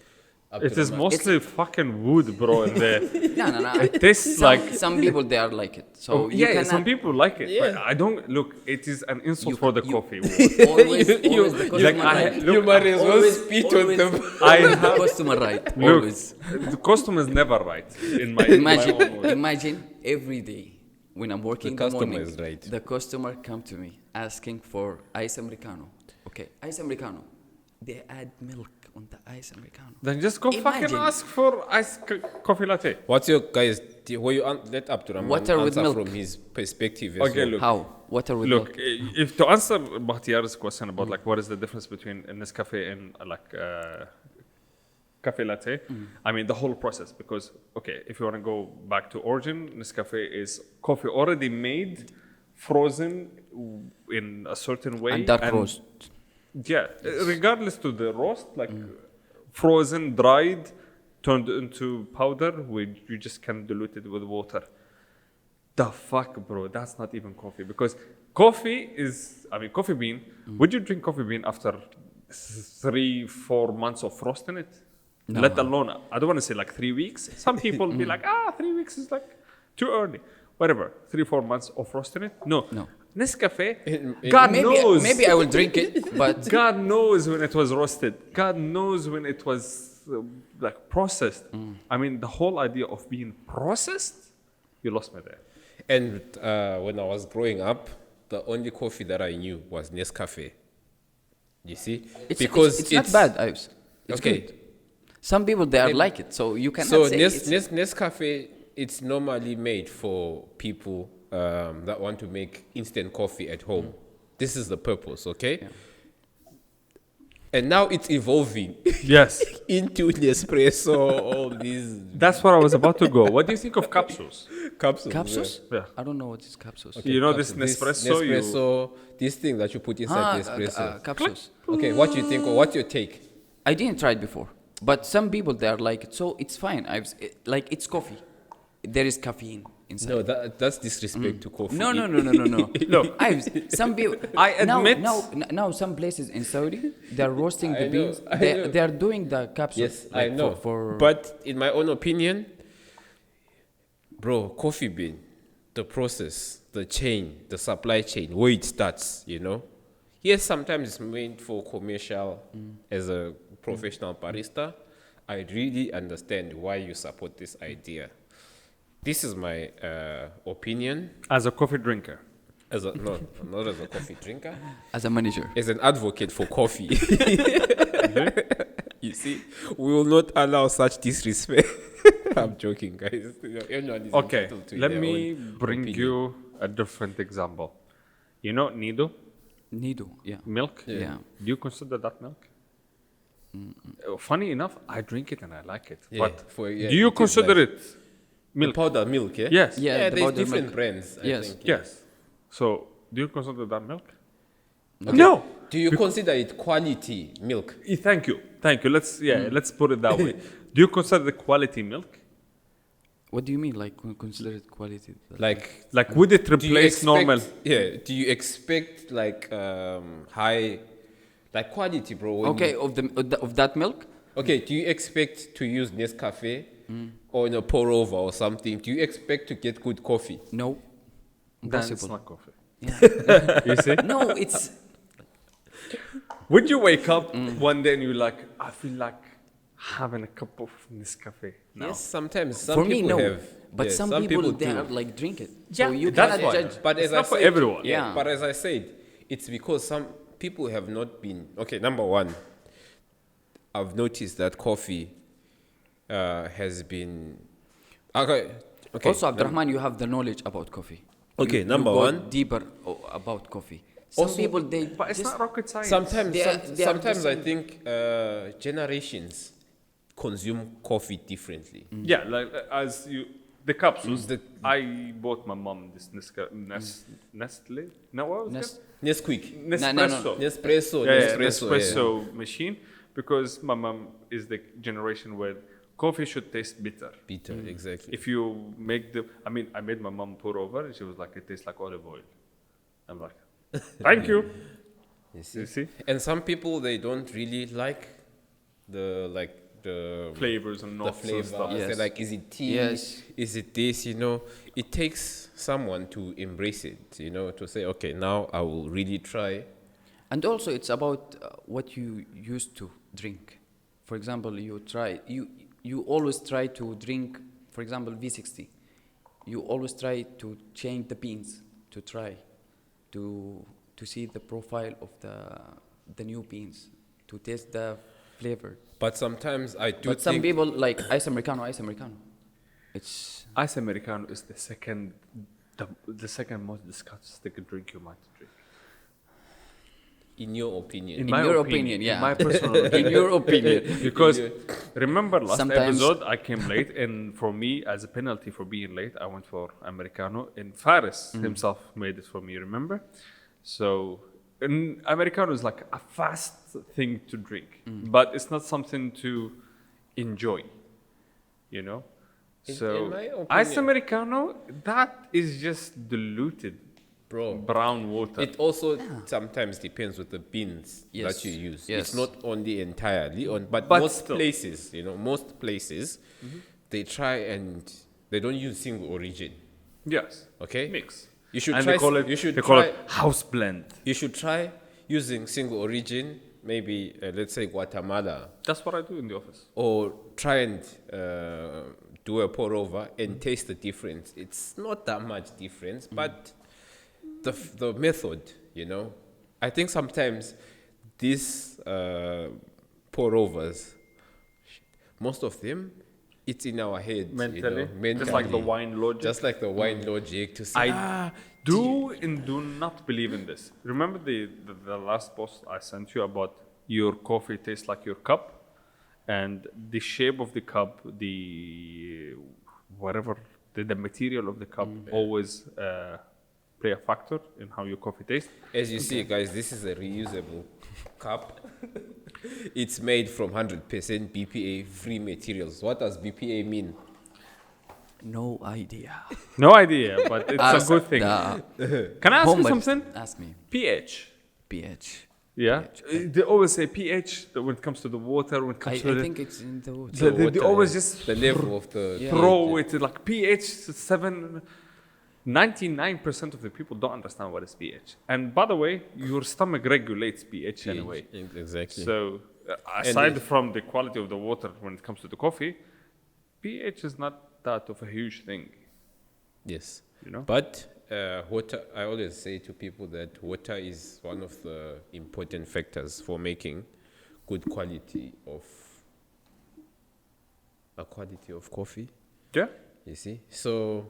It is mostly fucking wood, bro, in there. No. It tastes some, like. some people they are like it. So Oh, you yeah, cannot some people like it. But Yeah. I don't. Look, it is an insult You- for the you- coffee. always, You- always the customer like, I- right. look, you might as well Always- spit on always- them. I always the have- customer right. Look, Always. the customer is never right. In my, in my own Imagine, way. imagine every day when I'm working The in the customer morning, is right. the customer come to me asking for ice americano. Okay, ice americano. They add milk on the ice americano. Then just go fucking Imagine. ask for coffee latte. What's your guys? Were you let Abdulrahman Water with answer milk. from his perspective? As Okay, well? look. How? Water with Look, milk. if to answer Bakhtiar's question about like what is the difference between a Nescafe and like cafe latte. I mean, the whole process, because, okay, if you want to go back to origin, Nescafe is coffee already made, frozen in a certain way. And dark roast. Yeah, regardless to the roast, like frozen, dried, turned into powder, you just can dilute it with water. The fuck, bro, that's not even coffee. Because coffee bean, would you drink coffee bean after 3-4 months of roasting it? No. Let alone, I don't want to say like 3 weeks. Some people be like, 3 weeks is like too early. Whatever, 3-4 months of roasting it? No. Nescafe, God knows. Maybe I will drink it, but God knows when it was roasted. God knows when it was like processed. I mean, the whole idea of being processed, you lost me there. And when I was growing up, the only coffee that I knew was Nescafe. You see? it's not bad, Ives. It's okay. good. Some people, they are like it, so you cannot So say Nescafe, it's normally made for people that want to make instant coffee at home. This is the purpose, okay? Yeah. And now it's evolving Yes. into Nespresso, all these That's where I was about to go. What do you think of capsules? capsules. Capsules? Yeah. I don't know what is capsules. You know this Capsules. Nespresso? Nespresso, this thing that you put inside the espresso. Capsules. Okay, what do you think, or what's your take? I didn't try it before, but some people, they are like it, so it's fine. Like, it's coffee. There is caffeine inside. No, that's disrespect to coffee. No. Look, Some people. I admit- Now some places in Saudi, they are roasting I the know, beans. I know. They are doing the capsules. Yes, like, I know. For But in my own opinion, bro, coffee bean, the process, the chain, the supply chain, where it starts, you know. Yes, sometimes it's made for commercial as a professional barista. I really understand why you support this idea. This is my opinion as a coffee drinker. not as a coffee drinker, as a manager. as an advocate for coffee. You see, we will not allow such disrespect. I'm joking, guys. Everyone is Okay, entitled to let their me own bring opinion. you a different example. You know Nido? Nido, yeah. Milk? Yeah. Do you consider that milk? Funny enough, I drink it and I like it. Yeah, But for- yeah, do you it is consider like- it The milk? powder milk, yeah? Yes. Yeah, the there's powder different milk. brands, I Yes. think. Yes. So, do you consider that milk? Okay. No. Do you consider it quality milk? Thank you. Let's put it that way. Do you consider the quality milk? What do you mean, like consider it quality? Like, would it Do you replace expect, normal? Yeah. Do you expect like high, like quality, bro? when Okay, you- of that milk. okay. Do you expect to use Nescafe or in a pour over or something? Do you expect to get good coffee? No. Then it's Impossible. not coffee. Yeah. You see? No, it's Would you wake up one day and you're like, I feel like having a cup of Nescafe now? Yes, sometimes some for me people no, have, but yeah, some people they do. are like drink it. Yeah, so you that's cannot why. judge. But It's as not I for said, everyone. Yeah. But as I said, it's because some people have not been okay. Number one, I've noticed that coffee has been okay. Also, Abdulrahman, you have the knowledge about coffee. Okay, You number go one. deeper about coffee. Some Also- people they But it's just, not rocket science. Sometimes, They are- they are sometimes I just- think generations consume coffee differently. Yeah, like as you, the capsules. The- I bought my mom this Nestle. No, what was Nes- it? Nesquik, no. Nespresso. Nespresso, Yeah, Nespresso. Nespresso machine, because my mom is the generation where coffee should taste bitter. Bitter, exactly. If you make I made my mom pour over, and she was like, it tastes like olive oil. I'm like, thank you. You see? And some people they don't really like the Flavors and the notes flavor. and stuff. Yes. They're like, is it tea? Yes. Is it this? You know, it takes someone to embrace it. You know, to say, okay, now I will really try. And also, it's about what you used to drink. For example, you always try to drink, for example, V60. You always try to change the beans to try to see the profile of the new beans, to taste the flavor. But sometimes I do But some think people like ice americano. It's Ice Americano is the second most disgusting drink you might drink. In your opinion. In your opinion, yeah. In my personal In opinion. your opinion. Because remember last Sometimes- episode I came late, and for me as a penalty for being late I went for Americano, and Faris himself made it for me, remember? So Americano is like a fast thing to drink, but it's not something to enjoy, you know? So in my opinion- ice Americano, that is just diluted Bro, brown water. it also sometimes depends with the beans Yes. that you use. Yes. It's not only entirely on, but But most still. places, most places, they try and they don't use single origin. Yes. Okay, Mix. You should And try. they call it, you should they call try, it house blend. You should try using single origin. Maybe let's say Guatemala, That's what I do in the office. or try and do a pour over and taste the difference. It's not that much difference, but the method, I think sometimes these pour overs, most of them, it's in our head Mentally. mentally, Just like the wine logic. just like the wine logic to say, I do and do not believe in this. Remember the last post I sent you about your coffee tastes like your cup, and the shape of the cup, the whatever the material of the cup always play a factor in how your coffee tastes. as you see, guys, this is a reusable cup. It's made from 100% BPA free materials. What does BPA mean? No idea. No idea, but it's a good thing. Can I ask you Homework. something? Ask me. pH. pH. Yeah, they always say pH when it comes to the water. When it I comes to the, think it's in the water. they water, always just the level of the Yeah. throw it like pH 7. 99% of the people don't understand what is pH. And by the way, your stomach regulates pH anyway. Exactly. So aside it- from the quality of the water when it comes to the coffee, pH is not that of a huge thing. Yes. You know? But water, I always say to people that water is one of the important factors for making good quality of coffee. Yeah. You see? So,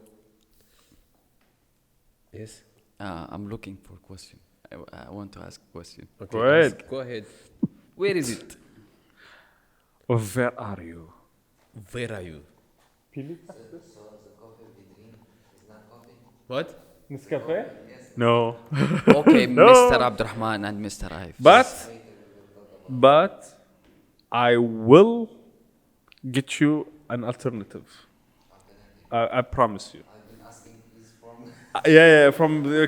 yes. I'm looking for a question. I want to ask a question. Okay, Go ahead. Go ahead. Where is it? Where are you? Where are you? So the coffee we drink is not coffee? What? Nescafe? Yes. No. Okay, No. Mr. Abdulrahman and Mr. Ives. But I will get you an alternative. I promise you. I've been asking this from Yeah, from the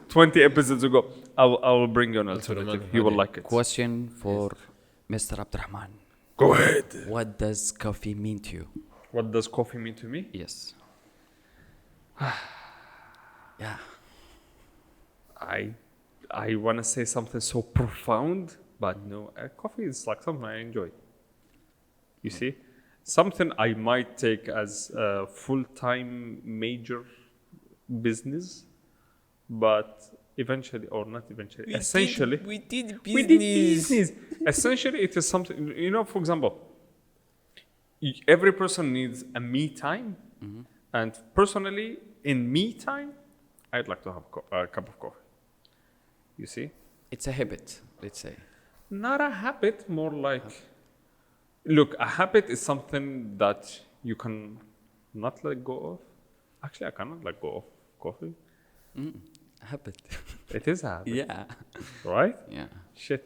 20 episodes ago. I will bring you an Abdulrahman, alternative. You will like it. Question for Mr. Abdulrahman. Go ahead. What does coffee mean to you? What does coffee mean to me? Yes. Yeah. I want to say something so profound, but no. Coffee is like something I enjoy. You see? Something I might take as a full-time major business, but eventually, or not eventually, essentially, we did we did business. Essentially, it is something, for example, every person needs a me time. And personally, in me time, I'd like to have a cup of coffee. You see? It's a habit, let's say. Not a habit, more like, look, a habit is something that you can not let go of. Actually, I cannot let go of coffee. A habit. It is a habit, Yeah. right? Yeah. Shit.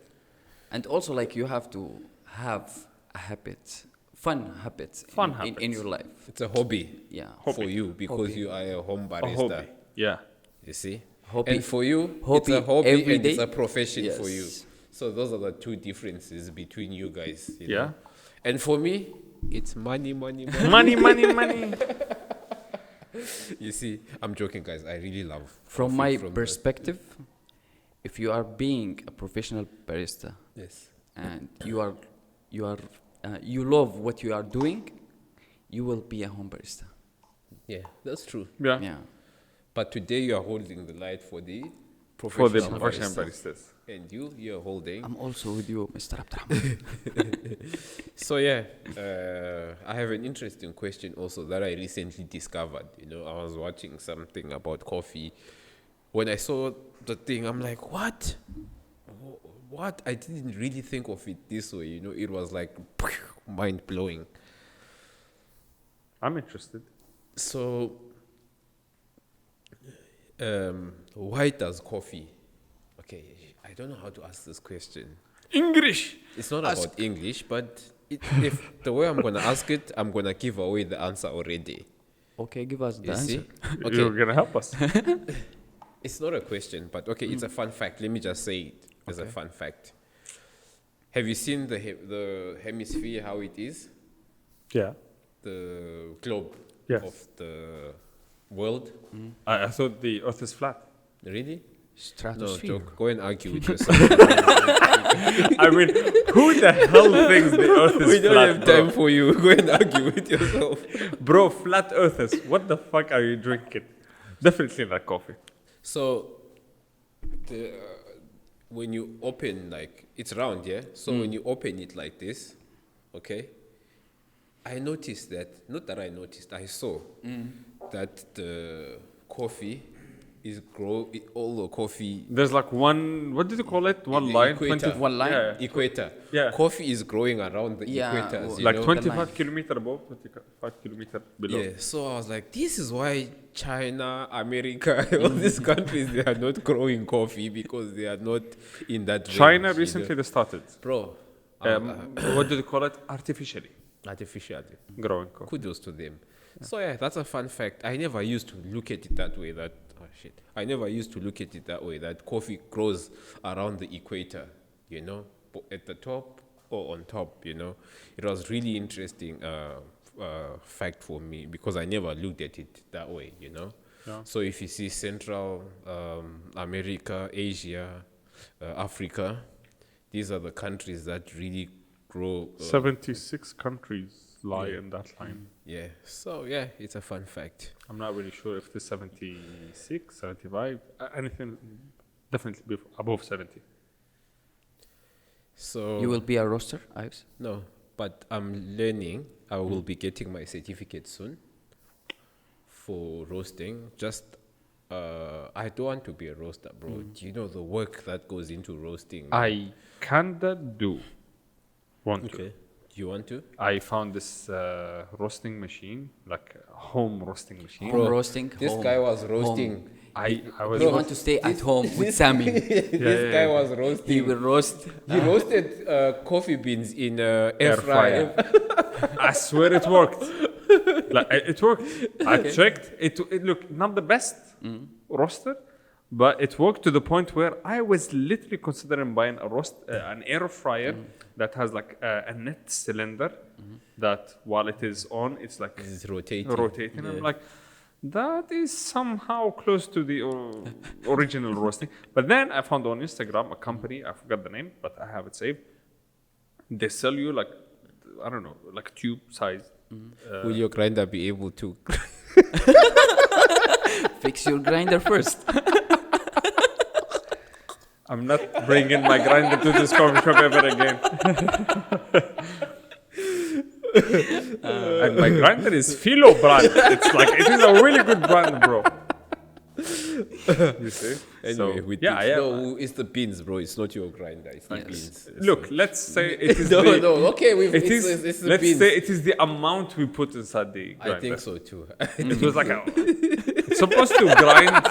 And also, like, you have to have a habit, fun habits, Fun in habits. your life. It's a hobby Yeah. for you because Hobby. you are a home A barista. hobby. Yeah. You see? Hobby. And for you, Hobby it's a hobby every and it's day? a profession for you. Yes. So those are the two differences between you guys. You Yeah. know? And for me, it's money. Money, money, money. You see, I'm joking, guys. I really love From coffee my the- perspective, if you are being a professional barista Yes. and you love what you are doing, you will be a home barista. Yeah, that's true. Yeah. Yeah. But today you are holding the light for the For professional, the professional baristas. baristas. And you're holding. I'm also with you, Mr. Abdulrahman. So yeah, I have an interesting question also that I recently discovered. I was watching something about coffee. When I saw the thing, I'm like, what? What? I didn't really think of it this way. You know, it was like mind blowing. I'm interested. So, why does coffee? Okay, I don't know how to ask this question. English. It's not about English, but if the way I'm gonna ask it, I'm gonna give away the answer already. Okay, give us the You answer. see? You're Okay, gonna help us. it's not a question, but okay, it's a fun fact. Let me just say it as a fun fact. Have you seen the hemisphere how it is? Yeah. The globe Yes. of the world? I thought the Earth is flat. Really? No, Stratosphere. joke. Go and argue with yourself. I mean, who the hell thinks the Earth is We don't flat, have bro? time for you. Go and argue with yourself. Bro, flat Earthers. What the fuck are you drinking? Definitely not coffee. So, when you open, like, it's round, yeah? So when you open it like this, okay? I noticed that, not that I noticed, I saw that the coffee is all the coffee There's like one, what did you call it? One line? equator. 20 One line? Yeah. equator. Yeah. Coffee is growing around the Yeah, equators, well, you Like know? 25 kilometer above, 25 kilometer below. Yeah, so I was like, this is why China, America, all these countries, they are not growing coffee because they are not in that range, China you know? recently they started. Bro, What do they call it? Artificially artificially. growing coffee. Kudos to them. So yeah, that's a fun fact. I never used to look at it that way. I never used to look at it that way. That coffee grows around the equator, you know, at the top or on top. You know, it was really interesting fact for me because I never looked at it that way. You know, Yeah. so if you see Central America, Asia, Africa, these are the countries that really grow. 76 countries lie in that line. Yeah. So yeah, it's a fun fact. I'm not really sure if it's 76, 75, anything, definitely above 70. So You will be a roaster, Ives? no, but I'm learning. I will be getting my certificate soon for roasting. Just I don't want to be a roaster, bro. Do you know the work that goes into roasting? I kinda do want to. Okay. Do you want to? I found this roasting machine, like a home roasting machine. Home roasting. This home, guy was home. roasting. I was You want to stay at home with Sammy. This guy was roasting. He will roast. He roasted coffee beans in air fryer. I swear it worked. Like it worked. I checked. It looked not the best roaster, but it worked to the point where I was literally considering buying an air fryer that has like a net cylinder that while it is on, it's like It's rotating. rotating. Yeah. I'm like, that is somehow close to the original roasting. But then I found on Instagram a company, I forgot the name, but I have it saved. They sell you like, I don't know, like tube size. Will your grinder be able to? Fix your grinder first. I'm not bringing my grinder to this coffee shop ever again. And my grinder is Philo brand. It's like, it is a really good brand, bro. You see? Anyway, So, with yeah, it. yeah. No, it's the beans, bro. It's not your grinder. It's the Yes. beans. Look, let's say it is no, the, no. Okay, it's the let's beans. say it is the amount we put inside the grinder. I think so too. It was like it's supposed to grind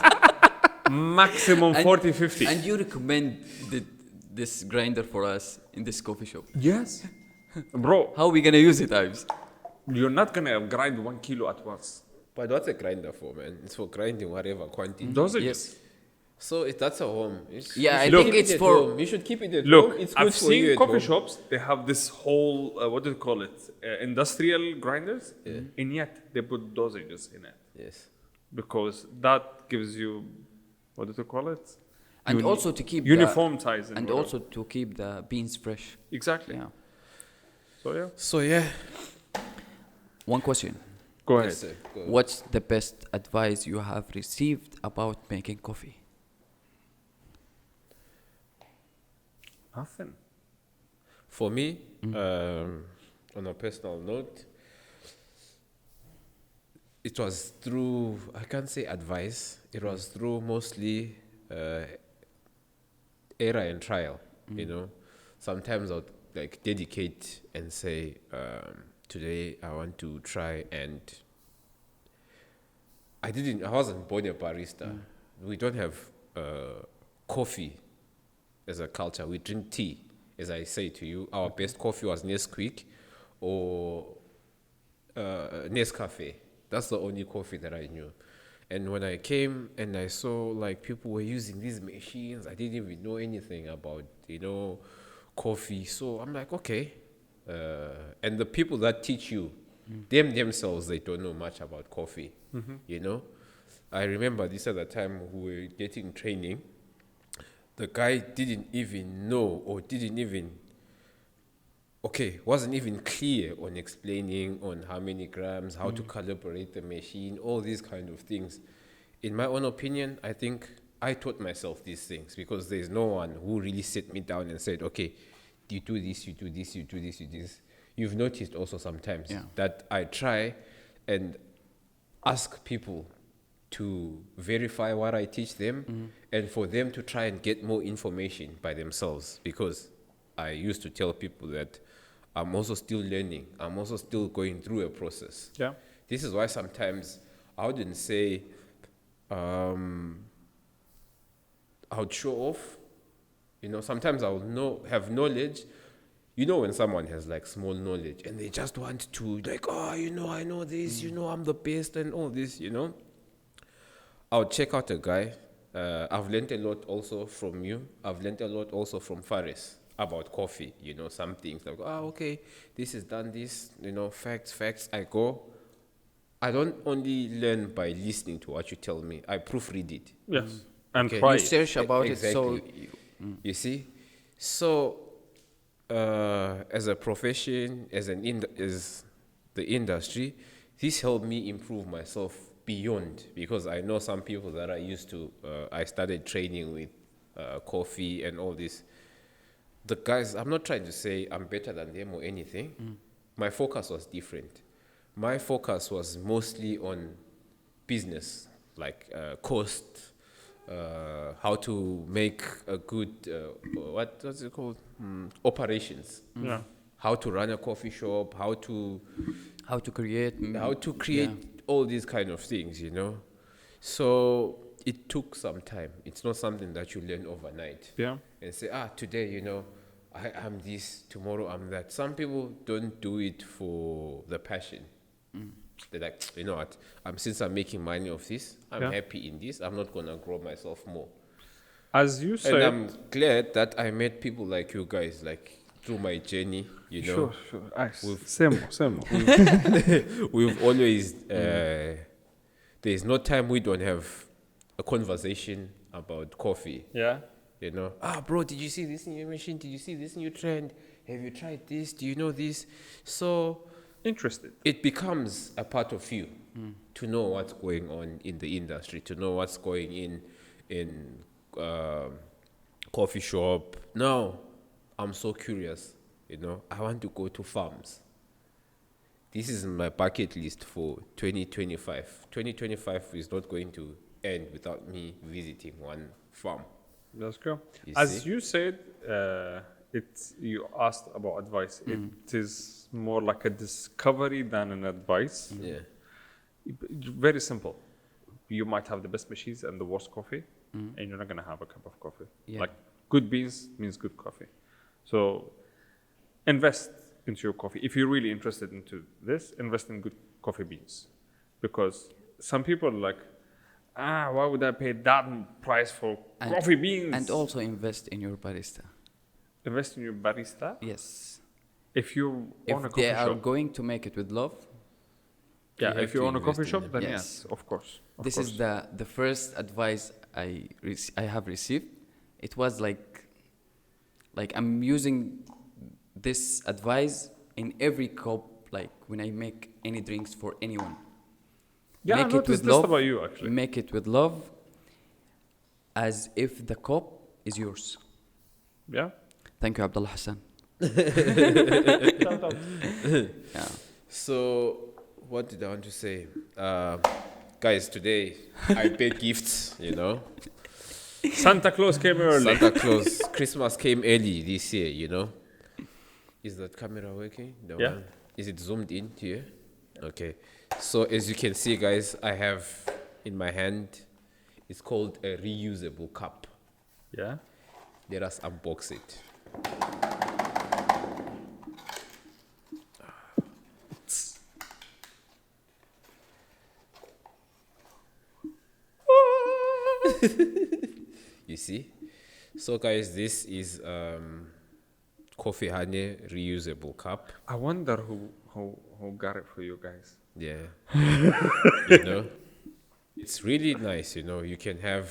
maximum 40, 50. And you recommend this grinder for us in this coffee shop. Yes. Bro, How are we gonna use it, Ives? you're not gonna grind 1 kilo at once. But what's a grinder for, man? It's for grinding whatever quantity. Those are Yes. So that's a home. Yeah, I you should think keep it's it at for- home. You should keep it at Look, home. It's good I've for you seen at coffee home. shops, they have this whole, what do you call it? Industrial grinders. And yet they put dosages in it. Yes. Because that gives you, what do you call it? And also to keep uniform size. and whatever. also to keep the beans fresh. Exactly. Yeah. So yeah. So yeah. One question. Go ahead. Yes, sir. Go. What's the best advice you have received about making coffee? Nothing. For me, on a personal note, it was through, I can't say advice, it was through mostly error and trial. You know, sometimes I'll like dedicate and say, today I want to try, and I wasn't born a barista. We don't have coffee as a culture. We drink tea. As I say to you, our best coffee was Nesquik or Nescafe. That's the only coffee that I knew. And when I came and I saw like people were using these machines, I didn't even know anything about, coffee. So I'm like, okay. And the people that teach you, themselves, they don't know much about coffee, I remember this at the time we were getting training. The guy didn't even know or wasn't even clear on explaining on how many grams, how to calibrate the machine, all these kind of things. In my own opinion, I think I taught myself these things because there's no one who really sat me down and said, okay, you do this, you do this, you do this, you do this. You've noticed also sometimes that I try and ask people to verify what I teach them and for them to try and get more information by themselves, because I used to tell people that I'm also still learning. I'm also still going through a process. Yeah. This is why sometimes I wouldn't say I would show off. Sometimes I will have knowledge. When someone has like small knowledge and they just want to like, I know this, I'm the best and all this, I'll check out a guy. I've learned a lot also from you. I've learned a lot also from Faris about coffee. Some things like, okay, this is done this, facts. I don't only learn by listening to what you tell me. I proofread it. Yes. And Okay. try You it. search about it, so Exactly. You see? So, as a profession, as the industry, this helped me improve myself beyond, because I know some people that I started training with coffee and all this. The guys, I'm not trying to say I'm better than them or anything. My focus was different. My focus was mostly on business, like cost, how to make a good, what's it called? Operations. Yeah. How to run a coffee shop, how to create all these kind of things, So it took some time. It's not something that you learn overnight. Yeah. And say, today, I'm this, tomorrow I'm that. Some people don't do it for the passion. They're like, you know what, since I'm making money of this, I'm happy in this, I'm not going to grow myself more. As you said, And I'm glad that I met people like you guys, like through my journey, Sure. Same. We've always, there's no time we don't have a conversation about coffee. Yeah. Bro, did you see this new machine? Did you see this new trend? Have you tried this? Do you know this? So Interested. it becomes a part of you to know what's going on in the industry, to know what's going in coffee shop. Now, I'm so curious, I want to go to farms. This is my bucket list for 2025. 2025 is not going to end without me visiting one farm. Let's go. You As see? you said, you asked about advice. It is more like a discovery than an advice. Yeah. Very simple. You might have the best machines and the worst coffee, and you're not going to have a cup of coffee. Yeah. Like good beans means good coffee. So invest into your coffee. If you're really interested into this, invest in good coffee beans. Because some people are like, why would I pay that price for coffee beans? And also invest in your barista. Invest in your barista. Yes. If you own a If coffee they are shop. going to make it with love, Yeah, You if have you to own a coffee invest shop, in then them. yes, of course. this is the first advice I have received. It was like I'm using this advice in every cup, like when I make any drinks for anyone. Yeah, I Make it noticed with this love. about you, actually. Make it with love, as if the cup is yours. Yeah. Thank you, Abdullah Hassan. Yeah. So, what did I want to say? Guys, today I paid gifts, Santa Claus came early. Santa Claus Christmas came early this year, you know. Is that camera working? The Yeah. one. Is it zoomed in here? Okay. So as you can see, guys, I have in my hand, it's called a reusable cup. Yeah. Let us unbox it. You see? So guys, this is coffee honey reusable cup. I wonder who got it for you guys. Yeah. You know, it's really nice, you know. You can have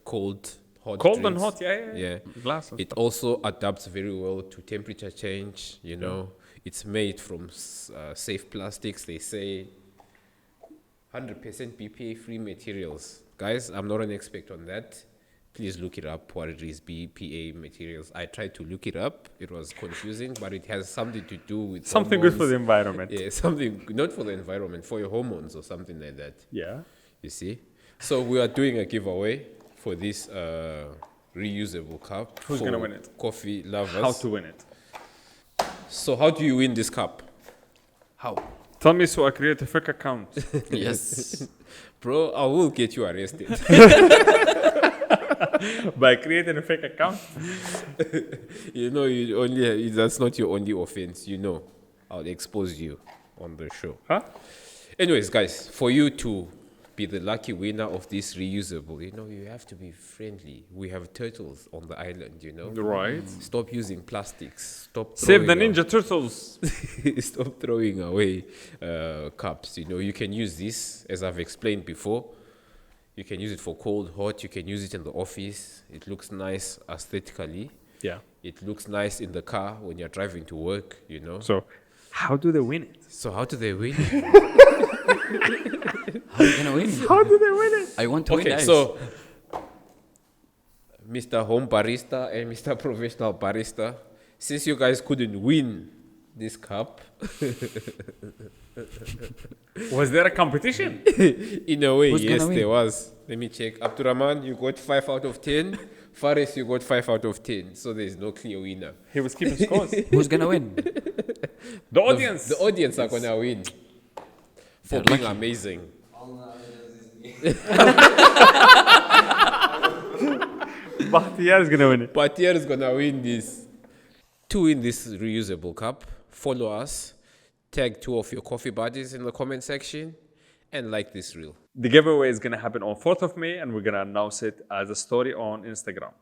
cold, hot Cold and drinks. hot, yeah. Yeah. Glass and It stuff. also adapts very well to temperature change, you know. It's made from safe plastics, they say. 100% BPA free materials. Guys, I'm not an expert on that. Please look it up, what it is, BPA materials. I tried to look it up. It was confusing, but it has something to do with Something good for hormones. the environment. Yeah, something, not for the environment, for your hormones or something like that. Yeah. You see? So we are doing a giveaway for this reusable cup. Who's for gonna win it? Coffee lovers. How to win it? So how do you win this cup? How? Tell me so I create a fake account. Yes. Bro, I will get you arrested. By creating a fake account. You know, you only that's not your only offense. You know, I'll expose you on the show. Huh? Anyways, guys, for you to be the lucky winner of this reusable, you know, you have to be friendly. We have turtles on the island, you know. Right. Stop using plastics. Stop. Save the throwing Ninja Turtles. Stop throwing away cups. You know, you can use this, as I've explained before. You can use it for cold, hot. You can use it in the office. It looks nice aesthetically. Yeah. It looks nice in the car when you're driving to work, you know. So, how do they win it? So how do they win? How are you gonna win? How do they win it? I want to win. Okay, Ives. so Mr. Home Barista and Mr. Professional Barista, since you guys couldn't win this cup, Was there a competition? in a way, Who's yes, gonna win? there was. Let me check. Abdulrahman, you got 5 out of 10. Faris, you got 5 out of 10. So there's no clear winner. He was keeping scores. Who's gonna win? The audience. The audience are gonna win for They're being lucky. amazing. All the others is me. Bahtiyar is gonna win it. But here is gonna win this. To win this reusable cup, follow us, tag 2 of your coffee buddies in the comment section, and like this reel. The giveaway is gonna happen on 4th of May, and we're gonna announce it as a story on Instagram.